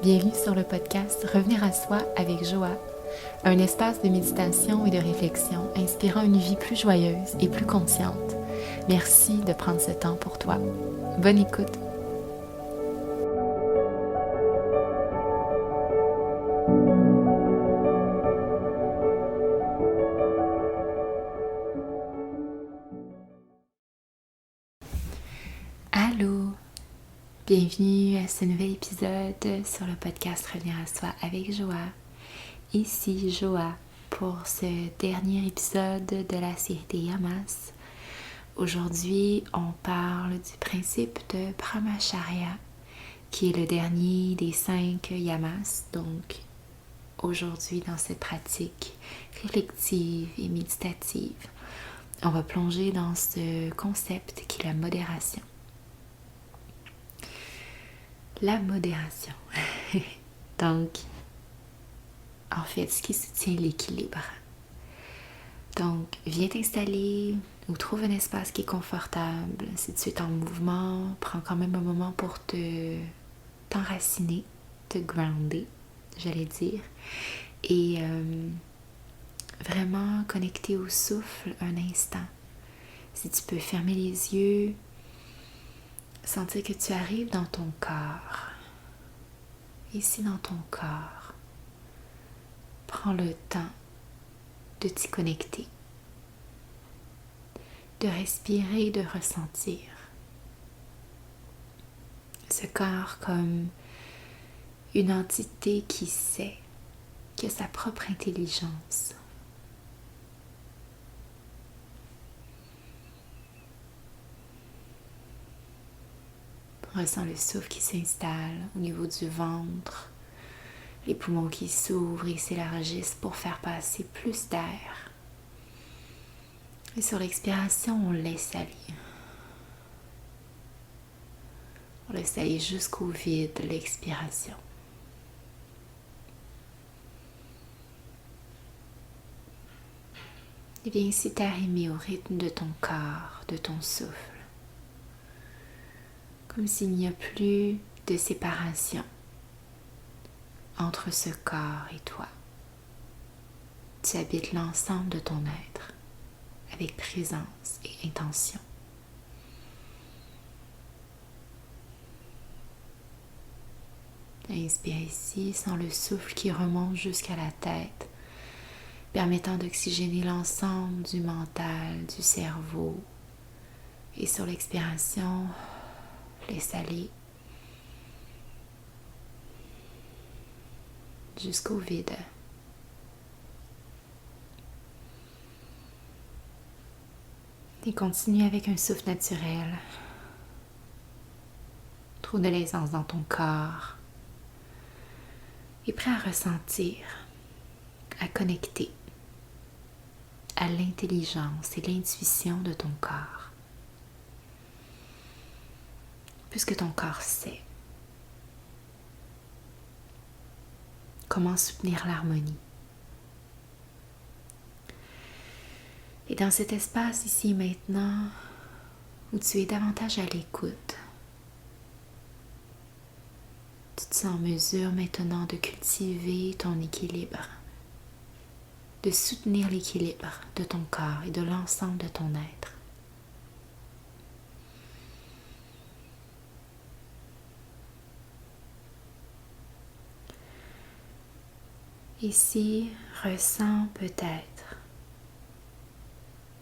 Bienvenue sur le podcast Revenir à soi avec Joa, un espace de méditation et de réflexion inspirant une vie plus joyeuse et plus consciente. Merci de prendre ce temps pour toi. Bonne écoute! Allô! Bienvenue à ce nouvel épisode sur le podcast Revenir à soi avec Joa. Ici Joa pour ce dernier épisode de la série des Yamas. Aujourd'hui, on parle du principe de Brahmacharya, qui est le dernier des 5 Yamas. Donc, aujourd'hui, dans cette pratique réflexive et méditative, on va plonger dans ce concept qui est la modération. La modération. Donc, en fait, ce qui soutient l'équilibre. Donc, viens t'installer ou trouve un espace qui est confortable. Si tu es en mouvement, prends quand même un moment pour t'enraciner, te grounder, j'allais dire. Et vraiment connecter au souffle un instant. Si tu peux fermer les yeux, sentir que tu arrives dans ton corps. Ici dans ton corps, prends le temps de t'y connecter, de respirer, de ressentir ce corps comme une entité qui sait, qui a sa propre intelligence. Ressens le souffle qui s'installe au niveau du ventre, les poumons qui s'ouvrent et s'élargissent pour faire passer plus d'air. Et sur l'expiration, on laisse aller. On laisse aller jusqu'au vide de l'expiration. Et viens ici t'arrimer au rythme de ton corps, de ton souffle. Comme s'il n'y a plus de séparation entre ce corps et toi. Tu habites l'ensemble de ton être avec présence et intention. Inspire ici, sens le souffle qui remonte jusqu'à la tête, permettant d'oxygéner l'ensemble du mental, du cerveau. Et sur l'expiration, laisse aller jusqu'au vide. Et continue avec un souffle naturel. Trouve de l'aisance dans ton corps. Et prêt à ressentir, à connecter à l'intelligence et l'intuition de ton corps. Puisque ton corps sait comment soutenir l'harmonie. Et dans cet espace ici et maintenant, où tu es davantage à l'écoute, tu te sens en mesure maintenant de cultiver ton équilibre, de soutenir l'équilibre de ton corps et de l'ensemble de ton être. Ici, ressens peut-être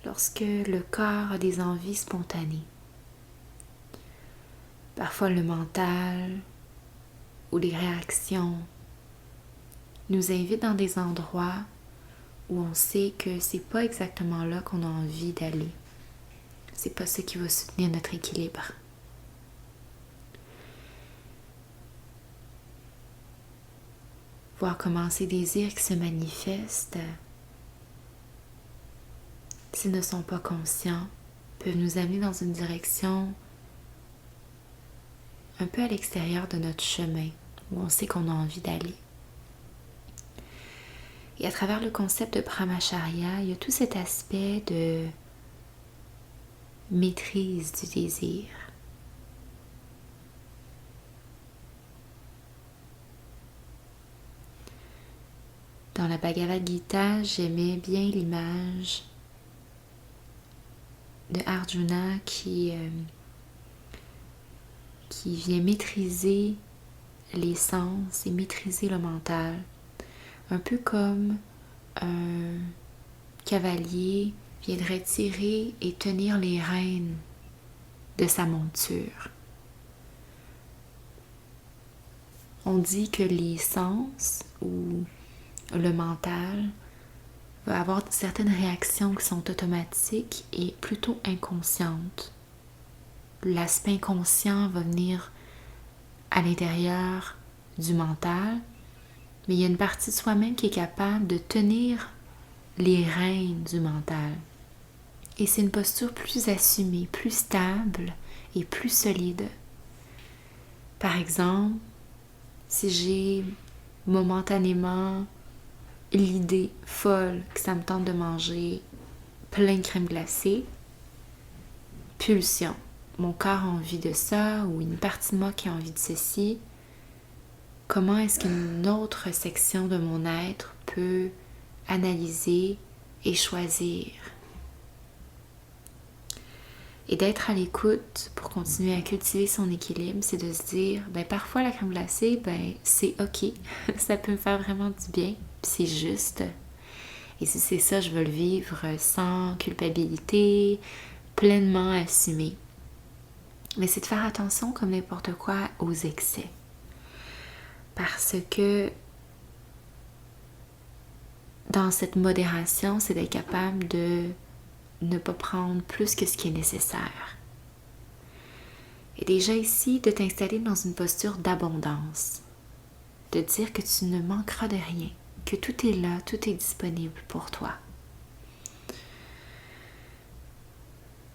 lorsque le corps a des envies spontanées. Parfois le mental ou les réactions nous invitent dans des endroits où on sait que c'est pas exactement là qu'on a envie d'aller. C'est pas ce qui va soutenir notre équilibre. Voir comment ces désirs qui se manifestent, s'ils ne sont pas conscients, peuvent nous amener dans une direction un peu à l'extérieur de notre chemin, où on sait qu'on a envie d'aller. Et à travers le concept de Brahmacharya, il y a tout cet aspect de maîtrise du désir. Dans la Bhagavad Gita, j'aimais bien l'image de Arjuna qui vient maîtriser les sens et maîtriser le mental. Un peu comme un cavalier viendrait tirer et tenir les rênes de sa monture. On dit que les sens ou le mental va avoir certaines réactions qui sont automatiques et plutôt inconscientes. L'aspect inconscient va venir à l'intérieur du mental, mais il y a une partie de soi-même qui est capable de tenir les rênes du mental. Et c'est une posture plus assumée, plus stable et plus solide. Par exemple, si j'ai momentanément l'idée folle que ça me tente de manger plein de crème glacée, pulsion. Mon corps a envie de ça ou une partie de moi qui a envie de ceci. Comment est-ce qu'une autre section de mon être peut analyser et choisir? Et d'être à l'écoute pour continuer à cultiver son équilibre, c'est de se dire, parfois la crème glacée, c'est ok, ça peut me faire vraiment du bien, puis c'est juste. Et si c'est ça, je veux le vivre sans culpabilité, pleinement assumé. Mais c'est de faire attention, comme n'importe quoi, aux excès. Parce que dans cette modération, c'est d'être capable de ne pas prendre plus que ce qui est nécessaire. Et déjà ici, de t'installer dans une posture d'abondance. De dire que tu ne manqueras de rien, que tout est là, tout est disponible pour toi.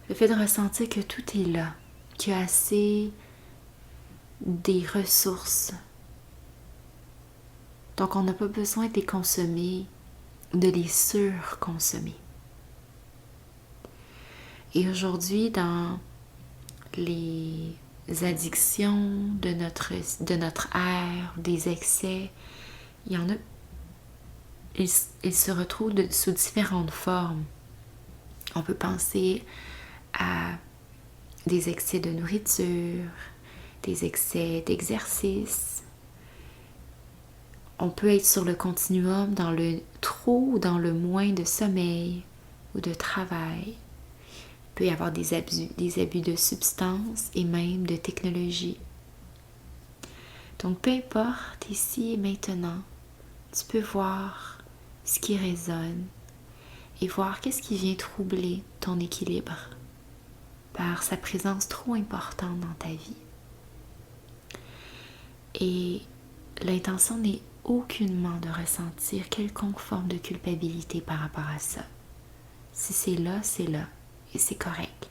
Le fait de ressentir que tout est là, qu'il y a assez des ressources. Donc on n'a pas besoin de les consommer, de les surconsommer. Et aujourd'hui, dans les addictions de notre ère, des excès, il y en a, ils se retrouvent sous différentes formes. On peut penser à des excès de nourriture, des excès d'exercice. On peut être sur le continuum dans le trop ou dans le moins de sommeil ou de travail. Il peut y avoir des abus de substances et même de technologie. Donc, peu importe, ici et maintenant, tu peux voir ce qui résonne et voir qu'est-ce qui vient troubler ton équilibre par sa présence trop importante dans ta vie. Et l'intention n'est aucunement de ressentir quelconque forme de culpabilité par rapport à ça. Si c'est là et c'est correct.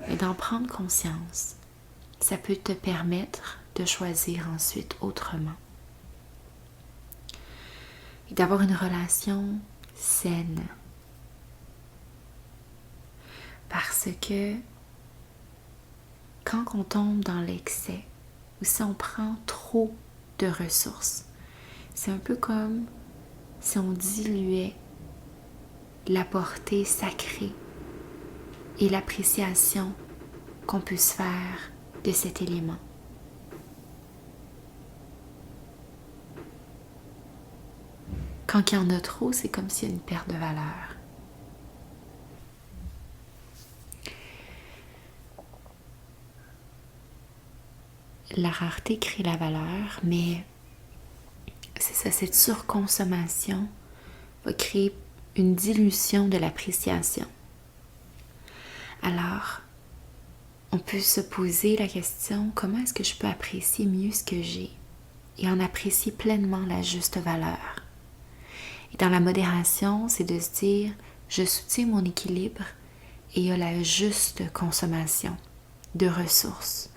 Mais d'en prendre conscience, ça peut te permettre de choisir ensuite autrement. Et d'avoir une relation saine. Parce que quand on tombe dans l'excès, ou si on prend trop de ressources, c'est un peu comme si on diluait la portée sacrée et l'appréciation qu'on peut se faire de cet élément. Quand il y en a trop, c'est comme s'il y a une perte de valeur. La rareté crée la valeur, mais c'est ça, cette surconsommation va créer une dilution de l'appréciation. Alors, on peut se poser la question, comment est-ce que je peux apprécier mieux ce que j'ai et en apprécier pleinement la juste valeur? Et dans la modération, c'est de se dire, je soutiens mon équilibre et il y a la juste consommation de ressources,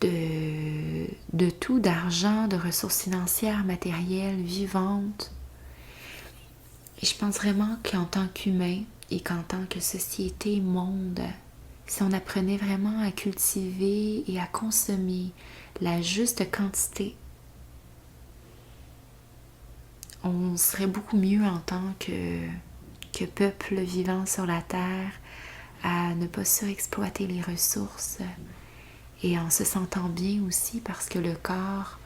de tout, d'argent, de ressources financières, matérielles, vivantes. Et je pense vraiment qu'en tant qu'humain et qu'en tant que société, monde, si on apprenait vraiment à cultiver et à consommer la juste quantité, on serait beaucoup mieux en tant que peuple vivant sur la Terre à ne pas surexploiter les ressources et en se sentant bien aussi parce que le corps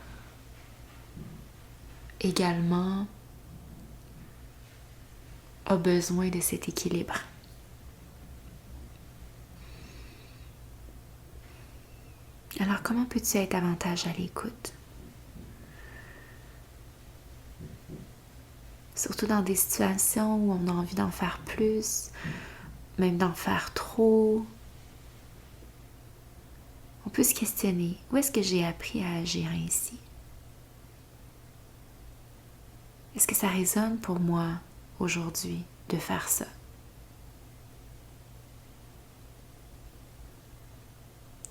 également a besoin de cet équilibre. Alors comment peux-tu être davantage à l'écoute? Surtout dans des situations où on a envie d'en faire plus, même d'en faire trop. On peut se questionner, où est-ce que j'ai appris à agir ainsi? Est-ce que ça résonne pour moi aujourd'hui de faire ça?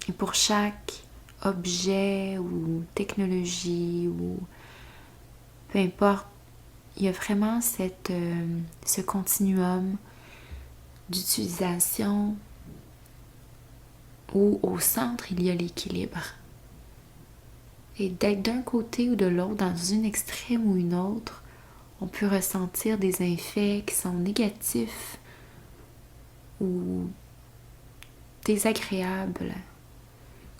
Et pour chaque objet ou technologie ou peu importe, il y a vraiment ce continuum d'utilisation où au centre il y a l'équilibre. Et d'être d'un côté ou de l'autre, dans une extrême ou une autre, on peut ressentir des effets qui sont négatifs ou désagréables.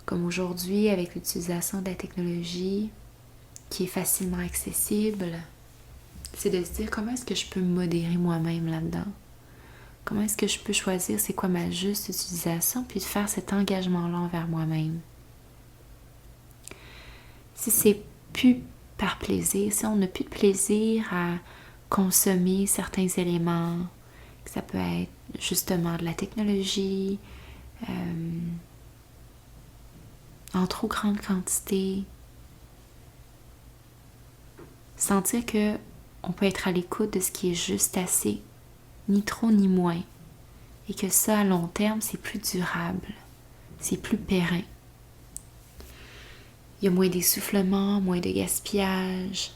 Comme aujourd'hui avec l'utilisation de la technologie qui est facilement accessible, c'est de se dire comment est-ce que je peux me modérer moi-même là-dedans? Comment est-ce que je peux choisir c'est quoi ma juste utilisation puis de faire cet engagement-là envers moi-même? Si c'est plus par plaisir, si on n'a plus de plaisir à consommer certains éléments, que ça peut être justement de la technologie, en trop grande quantité, sentir que on peut être à l'écoute de ce qui est juste assez, ni trop ni moins, et que ça à long terme c'est plus durable, c'est plus périn. Il y a moins d'essoufflement, moins de gaspillage,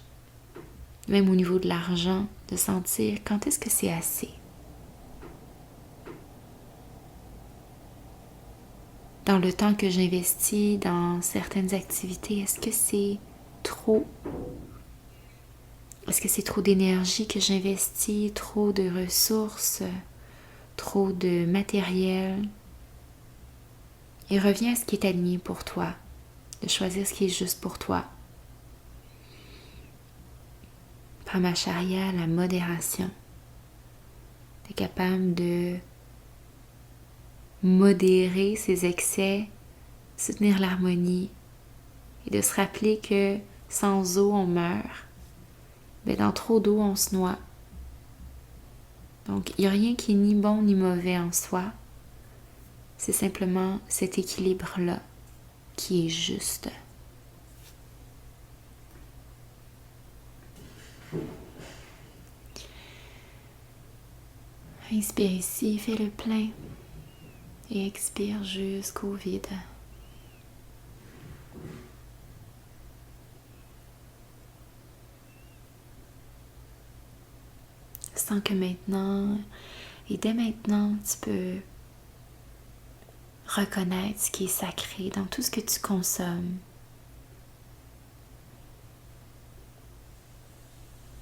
même au niveau de l'argent, de sentir quand est-ce que c'est assez. Dans le temps que j'investis dans certaines activités, est-ce que c'est trop? Est-ce que c'est trop d'énergie que j'investis, trop de ressources, trop de matériel? Et reviens à ce qui est aligné pour toi, de choisir ce qui est juste pour toi. Brahmacharya, la modération. Tu es capable de modérer ses excès, soutenir l'harmonie et de se rappeler que sans eau, on meurt. Mais dans trop d'eau, on se noie. Donc, il n'y a rien qui est ni bon ni mauvais en soi. C'est simplement cet équilibre-là qui est juste. Inspire ici, fais le plein et expire jusqu'au vide. Sens que maintenant, et dès maintenant, tu peux reconnaître ce qui est sacré dans tout ce que tu consommes.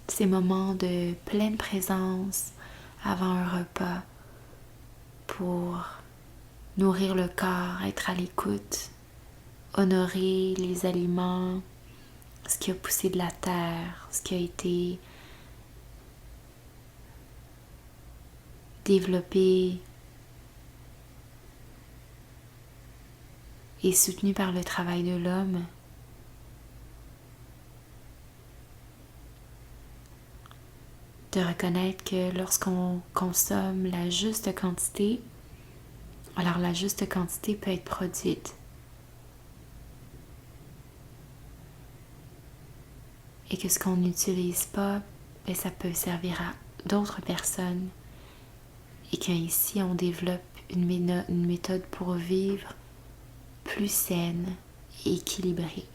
Ces moments de pleine présence avant un repas pour nourrir le corps, être à l'écoute, honorer les aliments, ce qui a poussé de la terre, ce qui a été développé et soutenu par le travail de l'homme. De reconnaître que lorsqu'on consomme la juste quantité, alors la juste quantité peut être produite. Et que ce qu'on n'utilise pas, ça peut servir à d'autres personnes. Et qu'ici, on développe une méthode pour vivre plus saine et équilibrée.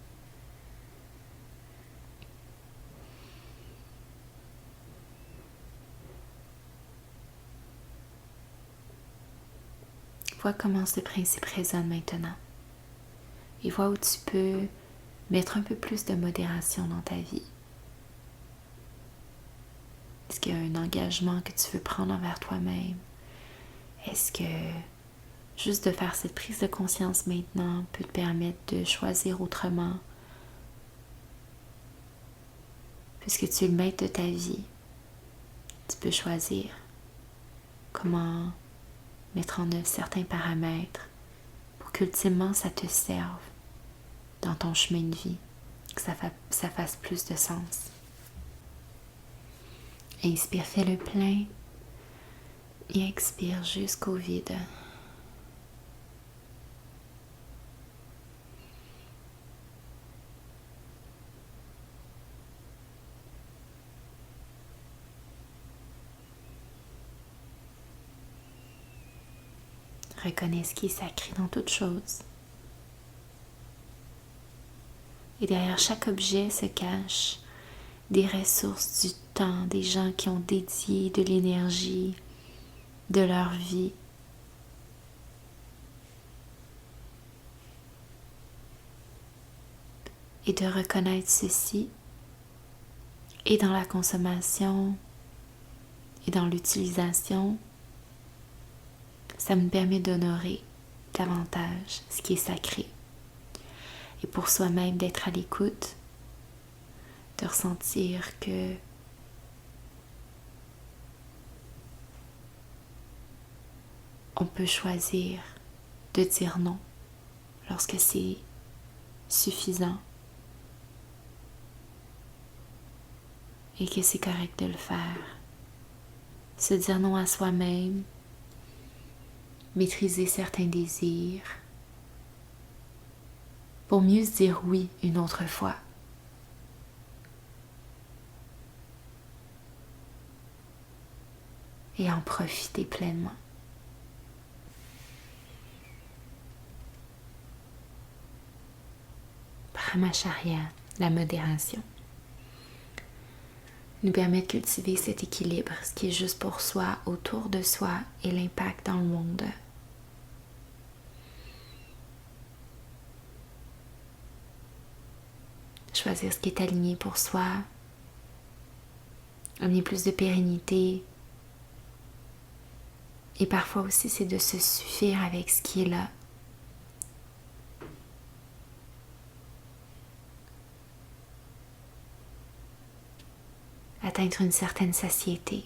Vois comment ce principe résonne maintenant. Et vois où tu peux mettre un peu plus de modération dans ta vie. Est-ce qu'il y a un engagement que tu veux prendre envers toi-même? Est-ce que juste de faire cette prise de conscience maintenant peut te permettre de choisir autrement? Puisque tu es le maître de ta vie, tu peux choisir comment mettre en œuvre certains paramètres pour qu'ultimement ça te serve dans ton chemin de vie, que ça fasse plus de sens. Inspire, fais le plein et expire jusqu'au vide. Reconnais ce qui est sacré dans toute chose. Et derrière chaque objet se cachent des ressources du temps, des gens qui ont dédié de l'énergie, de leur vie. Et de reconnaître ceci, et dans la consommation, et dans l'utilisation, ça me permet d'honorer davantage ce qui est sacré. Et pour soi-même d'être à l'écoute, de ressentir que on peut choisir de dire non lorsque c'est suffisant et que c'est correct de le faire. Se dire non à soi-même, maîtriser certains désirs, pour mieux se dire oui une autre fois. Et en profiter pleinement. Brahmacharya, la modération, nous permet de cultiver cet équilibre, ce qui est juste pour soi, autour de soi et l'impact dans le monde. Choisir ce qui est aligné pour soi, amener plus de pérennité. Et parfois aussi, c'est de se suffire avec ce qui est là. Atteindre une certaine satiété.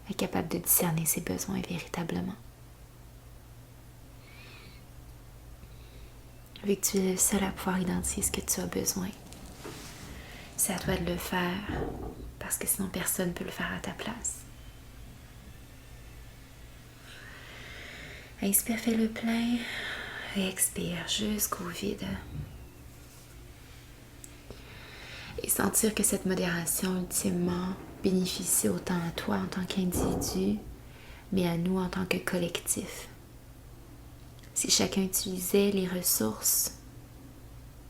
Être capable de discerner ses besoins véritablement. Vu que tu es le seul à pouvoir identifier ce que tu as besoin. C'est à toi de le faire, parce que sinon personne ne peut le faire à ta place. Inspire, fais le plein et expire jusqu'au vide. Et sentir que cette modération ultimement bénéficie autant à toi en tant qu'individu, mais à nous en tant que collectif. Si chacun utilisait les ressources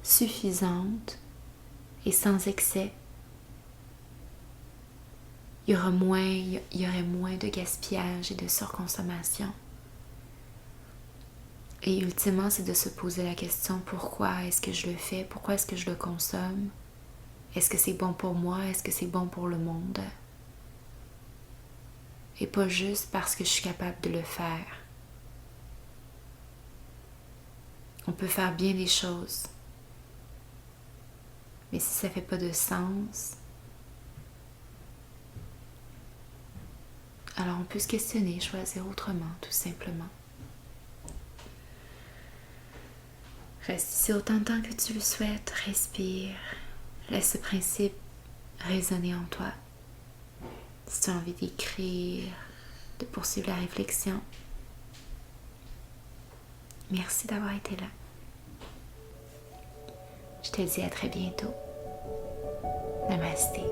suffisantes et sans excès, il y aurait moins de gaspillage et de surconsommation. Et ultimement, c'est de se poser la question, pourquoi est-ce que je le fais? Pourquoi est-ce que je le consomme? Est-ce que c'est bon pour moi? Est-ce que c'est bon pour le monde? Et pas juste parce que je suis capable de le faire. On peut faire bien les choses. Mais si ça ne fait pas de sens, alors on peut se questionner, choisir autrement, tout simplement. Reste ici autant de temps que tu le souhaites, respire, laisse ce principe résonner en toi. Si tu as envie d'écrire, de poursuivre la réflexion, merci d'avoir été là. Je te dis à très bientôt. Namasté.